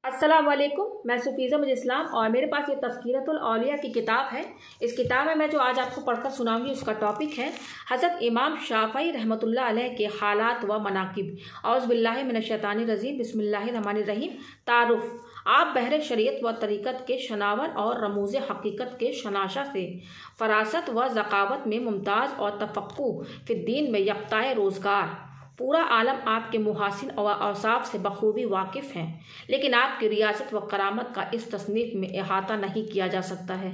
अस्सलाम वालेकुम। मैं सुफीज़ा मुझे इस्लाम और मेरे पास ये तज़किरतुल औलिया की किताब है। इस किताब में मैं जो आज आपको पढ़कर सुनाऊंगी उसका टॉपिक है हज़रत इमाम शाफ़ई रहमतुल्लाह अलैह के हालात व मनाकिब। औज़ु बिल्लाहि मिनश शैतानिर रजीम, बिस्मिल्लाहिर रहमानिर रहीम। तारुफ़। आप बहरे शरीयत व तरीक़त के शनावर और रमूज़ हकीकत के शनाशा से फ़रासत व ज़कावत में मुमताज़ और तफ़क्कुह फ़िद्दीन में यक़्ताए रोज़गार। पूरा आलम आपके मुहासिन और औसाफ से बखूबी वाकिफ़ हैं, लेकिन आपकी रियासत व करामत का इस तसनीफ़ में अहाता नहीं किया जा सकता है।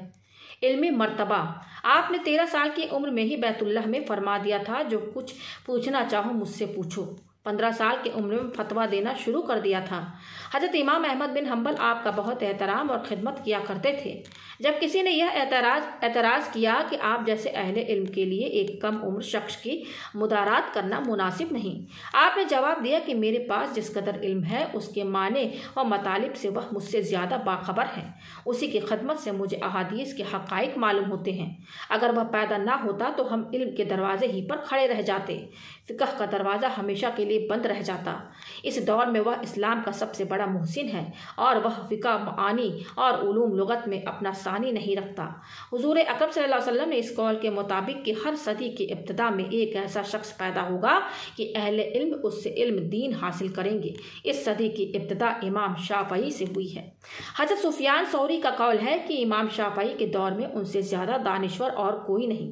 इल्मी मर्तबा। आपने 13 साल की उम्र में ही बैतुल्लाह में फरमा दिया था, जो कुछ पूछना चाहो मुझसे पूछो। 15 साल की उम्र में फतवा देना शुरू कर दिया था। हज़रत इमाम अहमद बिन हम्बल आपका बहुत एहतराम और खिदमत किया करते थे। जब किसी ने यह एतराज़ किया कि आप जैसे अहले इल्म के लिए एक कम उम्र शख्स की मुदारात करना मुनासिब नहीं, आपने जवाब दिया कि मेरे पास जिस कदर इल्म है उसके माने व मतालिब से वह मुझसे ज़्यादा बाखबर है। उसी की खदमत से मुझे अहादीस के हक़ाइक़ मालूम होते हैं। अगर वह पैदा ना होता तो हम इल्म के दरवाजे ही पर खड़े रह जाते, फ़िक़ह का दरवाज़ा हमेशा के लिए बंद रह जाता। इस दौर में वह इस्लाम का सबसे बड़ा मुहसिन है और वह फ़िक़ह, मानी और उलूम लुगत में अपना सानी नहीं रखता। हुज़ूर अकरम सल्लल्लाहु अलैहि वसल्लम ने इस कौल के मुताबिक कि हर सदी की इब्तिदा में एक ऐसा शख्स पैदा होगा कि अहले इल्म उससे इल्म दीन हासिल करेंगे। इस सदी की इब्तिदा इमाम शाफ़ई से हुई है। हज़रत सुफियान सौरी का कौल है कि इमाम शाफ़ई के दौर में उनसे ज़्यादा दानिश्वर और कोई नहीं।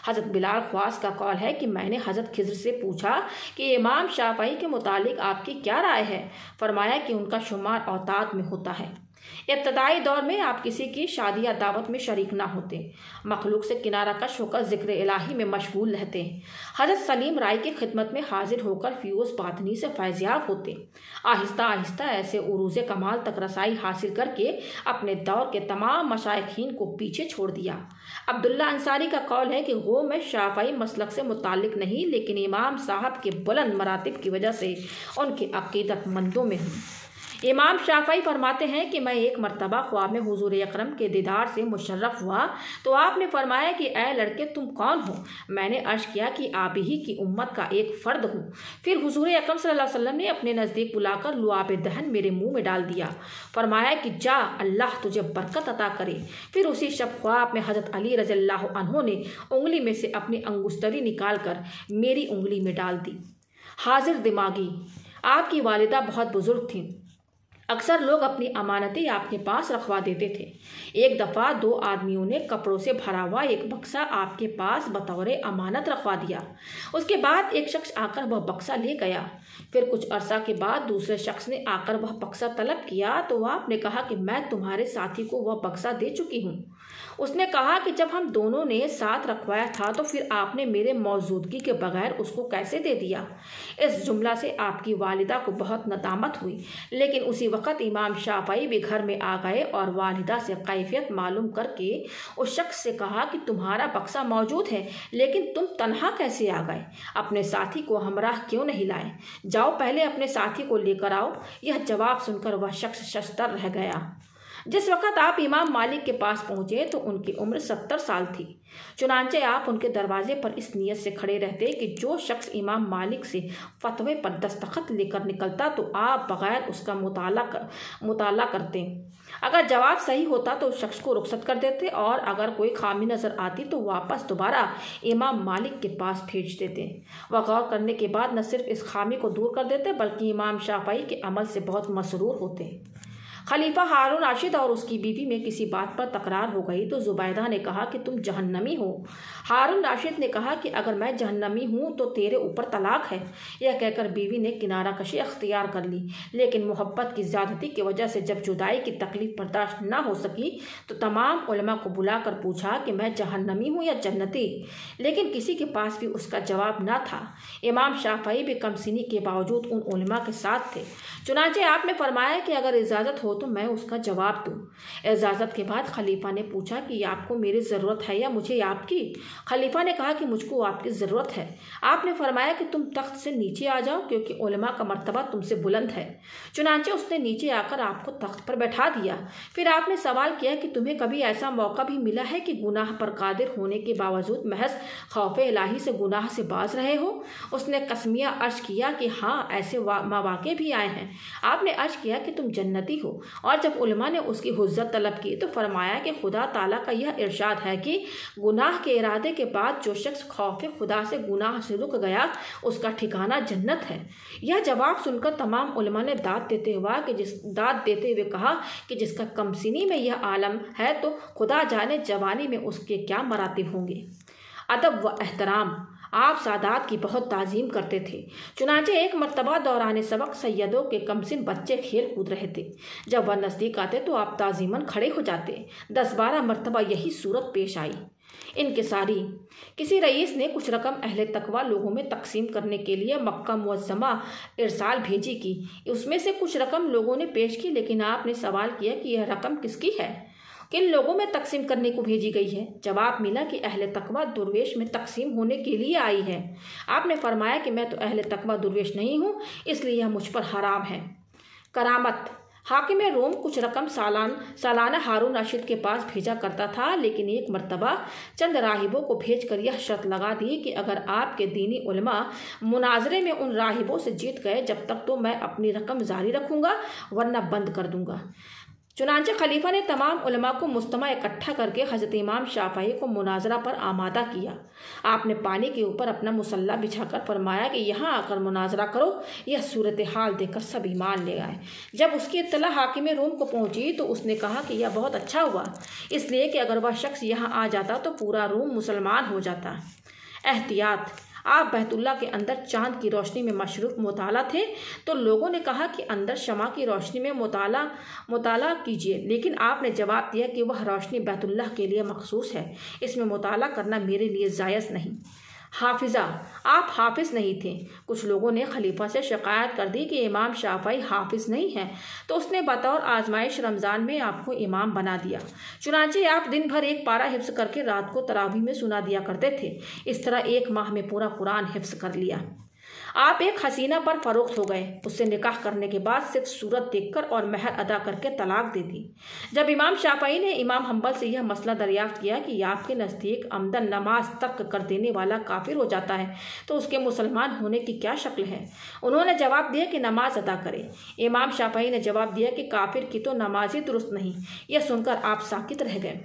हज़रत बिलाल ख्वास का कौल है कि मैंने हज़रत खिज़र से पूछा कि इमाम शाफ़ई के मुतालिक आपकी क्या राय है। फरमाया कि उनका शुमार औताद में होता है। इब्तदाई दौर में आप किसी की शादी या दावत में शरीक ना होते, मखलूक से किनारा कश होकर ज़िक्र इलाही में मशगूल रहते। हज़रत सलीम राय की खिदमत में हाजिर होकर फ़ियूज़ बातनी से फैज़याब होते। आहिस्ता आहिस्ता ऐसे उरूज़ कमाल तक रसाई हासिल करके अपने दौर के तमाम मशाइखीन को पीछे छोड़ दिया। अब्दुल्ला अंसारी का कौल है कि वो मैं शाफ़ई मसलक से मुतालिक नहीं, लेकिन इमाम साहब के बुलंद मरातिब की वजह से उनके अक़ीदतमंदों में हूँ। इमाम शाफ़ई फरमाते हैं कि मैं एक मरतबा ख्वाब में हुज़ूर अकरम के दीदार से मुशर्रफ हुआ तो आपने फरमाया कि ऐ लड़के तुम कौन हो। मैंने अर्ज़ किया कि आप ही की उम्मत का एक फ़र्द हूँ। फिर हुज़ूर अकरम सल्लल्लाहु अलैहि वसल्लम ने अपने नज़दीक बुलाकर लुआब दहन मेरे मुँह में डाल दिया। फरमाया कि जा, अल्लाह तुझे बरकत अता करे। फिर उसी शब ख्वाब में हज़रत अली रज़ियल्लाहु अन्हु ने उंगली में से अपनी अंगुश्तरी निकाल कर मेरी उंगली में डाल दी। हाजिर दिमागी। आपकी वालिदा बहुत बुज़ुर्ग थीं। अक्सर लोग अपनी अमानतें आपके पास रखवा देते थे। एक दफ़ा 2 आदमियों ने कपड़ों से भरा हुआ एक बक्सा आपके पास बतौर अमानत रखवा दिया। उसके बाद एक शख्स आकर वह बक्सा ले गया। फिर कुछ अरसा के बाद दूसरे शख्स ने आकर वह बक्सा तलब किया तो आपने कहा कि मैं तुम्हारे साथी को वह बक्सा दे चुकी हूँ। उसने कहा कि जब हम दोनों ने साथ रखवाया था तो फिर आपने मेरे मौजूदगी के बगैर उसको कैसे दे दिया। इस जुमला से आपकी वालिदा को बहुत नदामत हुई, लेकिन उसी वक़्त इमाम शाफ़ई भी घर में आ गए और वालिदा से कैफियत मालूम करके उस शख्स से कहा कि तुम्हारा बक्सा मौजूद है, लेकिन तुम तन्हा कैसे आ गए, अपने साथी को हमराह क्यों नहीं लाए। जाओ पहले अपने साथी को लेकर आओ। यह जवाब सुनकर वह शख्स शशतर रह गया। जिस वक़्त आप इमाम मालिक के पास पहुँचे तो उनकी उम्र 70 साल थी। चुनांचे आप उनके दरवाजे पर इस नीयत से खड़े रहते कि जो शख्स इमाम मालिक से फतवे पर दस्तखत लेकर निकलता तो आप बग़ैर उसका मुताला करते। अगर जवाब सही होता तो उस शख्स को रुखसत कर देते और अगर कोई खामी नज़र आती तो वापस दोबारा इमाम मालिक के पास भेज देते। वह गौर करने के बाद न सिर्फ इस खामी को दूर कर देते बल्कि इमाम शाफ़ई के अमल से बहुत मसरूर होते। खलीफा हारून राशिद और उसकी बीवी में किसी बात पर तकरार हो गई तो जुबैदा ने कहा कि तुम जहन्नमी हो। हारून राशिद ने कहा कि अगर मैं जहन्नमी हूँ तो तेरे ऊपर तलाक है। यह कहकर बीवी ने किनारा कशी अख्तियार कर ली, लेकिन मोहब्बत की ज़्यादती की वजह से जब जुदाई की तकलीफ बर्दाश्त न हो सकी तो तमाम उलमा को बुलाकर पूछा कि मैं जहन्नमी हूँ या जन्नती, लेकिन किसी के पास भी उसका जवाब न था। इमाम शाफ़ई भी कमसिनी के बावजूद उन उलमा के साथ थे। चुनांचे आपने फरमाया कि अगर इजाज़त हो तो मैं उसका जवाब दूँ। इजाज़त के बाद खलीफा ने पूछा कि आपको मेरी ज़रूरत है या मुझे आपकी। खलीफा ने कहा कि मुझको आपकी ज़रूरत है। आपने फरमाया कि तुम तख्त से नीचे आ जाओ क्योंकि उलमा का मर्तबा तुमसे बुलंद है। चुनांचे उसने नीचे आकर आपको तख्त पर बैठा दिया। फिर आपने सवाल किया कि तुम्हें कभी ऐसा मौका भी मिला है कि गुनाह पर कादिर होने के बावजूद महज खौफ इलाही से गुनाह से बाज रहे हो। उसने कसमिया अर्ज किया कि हाँ, ऐसे मौके भी आए हैं। आपने अर्ज किया कि तुम जन्नती हो। اور جب علماء نے اس کی حجت طلب کی تو فرمایا کہ خدا تعالیٰ کا یہ ارشاد ہے کہ گناہ کے ارادے کے بعد جو شخص خوف خدا سے گناہ سے رک گیا اس کا ٹھکانہ جنت ہے۔ یہ جواب سن کر تمام علماء نے داد دیتے ہوئے کہا کہ جس کا کم سنی میں یہ عالم ہے تو خدا جانے جوانی میں اس کے کیا مراتب ہوں گے۔ ادب و احترام۔ آپ سادات کی بہت تعظیم کرتے تھے۔ چنانچہ ایک مرتبہ دوران سبق سیدوں کے کمسن بچے کھیل کود رہے تھے۔ جب وہ نزدیک آتے تو آپ تعظیماً کھڑے ہو جاتے۔ 10-12 مرتبہ یہی صورت پیش آئی۔ انکساری۔ کسی رئیس نے کچھ رقم اہل تقوی لوگوں میں تقسیم کرنے کے لیے مکہ معظمہ ارسال بھیجی کی۔ اس میں سے کچھ رقم لوگوں نے پیش کی، لیکن آپ نے سوال کیا کہ یہ رقم کس کی ہے، کن لوگوں میں تقسیم کرنے کو بھیجی گئی ہے؟ جواب ملا کہ اہل تقوی درویش میں تقسیم ہونے کے لیے آئی ہے۔ آپ نے فرمایا کہ میں تو اہل تقوی درویش نہیں ہوں، اس لیے یہ مجھ پر حرام ہے۔ کرامت۔ حاکم روم کچھ رقم سالانہ ہارون رشید کے پاس بھیجا کرتا تھا، لیکن ایک مرتبہ چند راہبوں کو بھیج کر یہ شرط لگا دی کہ اگر آپ کے دینی علماء مناظرے میں ان راہبوں سے جیت گئے جب تک تو میں اپنی رقم جاری رکھوں گا ورنہ بند کر دوں گا۔ چنانچہ خلیفہ نے تمام علماء کو مجتمع اکٹھا کر کے حضرت امام شافعی کو مناظرہ پر آمادہ کیا۔ آپ نے پانی کے اوپر اپنا مصلح بچھا کر فرمایا کہ یہاں آ کر مناظرہ کرو۔ یہ صورتحال دیکھ کر سب ایمان لے آئے۔ جب اس کی اطلاع حاکم روم کو پہنچی تو اس نے کہا کہ یہ بہت اچھا ہوا، اس لیے کہ اگر وہ شخص یہاں آ جاتا تو پورا روم مسلمان ہو جاتا۔ احتیاط۔ آپ بیت اللہ کے اندر چاند کی روشنی میں مصروف مطالعہ تھے تو لوگوں نے کہا کہ اندر شمع کی روشنی میں مطالعہ کیجیے، لیکن آپ نے جواب دیا کہ وہ روشنی بیت اللہ کے لیے مخصوص ہے، اس میں مطالعہ کرنا میرے لیے جائز نہیں۔ حافظہ۔ آپ حافظ نہیں تھے۔ کچھ لوگوں نے خلیفہ سے شکایت کر دی کہ امام شافعی حافظ نہیں ہیں، تو اس نے بطور آزمائش رمضان میں آپ کو امام بنا دیا۔ چنانچہ آپ دن بھر ایک پارہ حفظ کر کے رات کو تراویح میں سنا دیا کرتے تھے۔ اس طرح 1 ماہ میں پورا قرآن حفظ کر لیا۔ آپ ایک حسینہ پر فروخت ہو گئے، اس سے نکاح کرنے کے بعد صرف صورت دیکھ کر اور مہر ادا کر کے طلاق دے دی۔ جب امام شافعی نے امام حنبل سے یہ مسئلہ دریافت کیا کہ آپ کے نزدیک عمدن نماز ترک کر دینے والا کافر ہو جاتا ہے تو اس کے مسلمان ہونے کی کیا شکل ہے؟ انہوں نے جواب دیا کہ نماز ادا کرے۔ امام شافعی نے جواب دیا کہ کافر کی تو نماز ہی درست نہیں۔ یہ سن کر آپ ساکت رہ گئے۔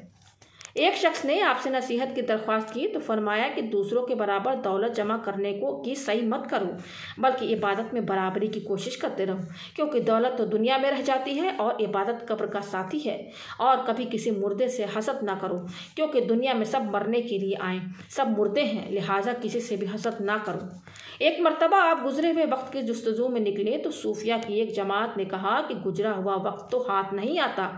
ایک شخص نے آپ سے نصیحت کی درخواست کی تو فرمایا کہ دوسروں کے برابر دولت جمع کرنے کی صحیح مت کرو، بلکہ عبادت میں برابری کی کوشش کرتے رہو، کیونکہ دولت تو دنیا میں رہ جاتی ہے اور عبادت قبر کا ساتھی ہے۔ اور کبھی کسی مردے سے حسد نہ کرو، کیونکہ دنیا میں سب مرنے کے لیے آئیں، سب مردے ہیں، لہٰذا کسی سے بھی حسد نہ کرو۔ ایک مرتبہ آپ گزرے ہوئے وقت کی جستجو میں نکلے تو صوفیہ کی ایک جماعت نے کہا کہ گزرا ہوا وقت تو ہاتھ نہیں آتا،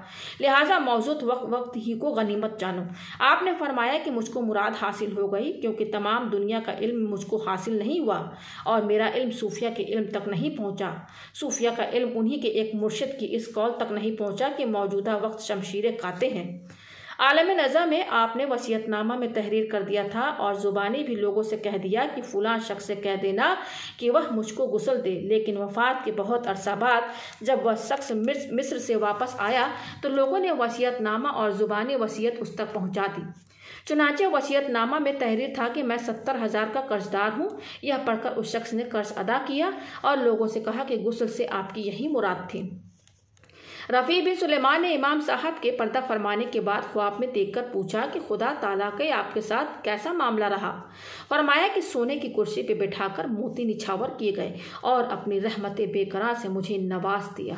لہٰذا موجود وقت ہی کو غنیمت جانو۔ آپ نے فرمایا کہ مجھ کو مراد حاصل ہو گئی، کیونکہ تمام دنیا کا علم مجھ کو حاصل نہیں ہوا اور میرا علم صوفیہ کے علم تک نہیں پہنچا۔ صوفیہ کا علم انہی کے ایک مرشد کی اس قول تک نہیں پہنچا کہ موجودہ وقت شمشیریں کھاتے ہیں۔ عالم نظر میں آپ نے وصیت نامہ میں تحریر کر دیا تھا اور زبانی بھی لوگوں سے کہہ دیا کہ فلاں شخص سے کہہ دینا کہ وہ مجھ کو غسل دے، لیکن وفات کے بہت عرصہ بعد جب وہ شخص مصر سے واپس آیا تو لوگوں نے وصیت نامہ اور زبانی وصیت اس تک پہنچا دی۔ چنانچہ وصیت نامہ میں تحریر تھا کہ میں 70,000 کا قرض دار ہوں۔ یہ پڑھ کر اس شخص نے قرض ادا کیا اور لوگوں سے کہا کہ غسل سے آپ کی یہی مراد تھی۔ رفیع بن سلیمان نے امام صاحب کے پردہ فرمانے کے بعد خواب میں دیکھ کر پوچھا کہ خدا تعالیٰ کے آپ کے ساتھ کیسا معاملہ رہا؟ فرمایا کہ سونے کی کرسی پہ بٹھا کر موتی نچھاور کیے گئے اور اپنی رحمت بے قرار سے مجھے نواز دیا۔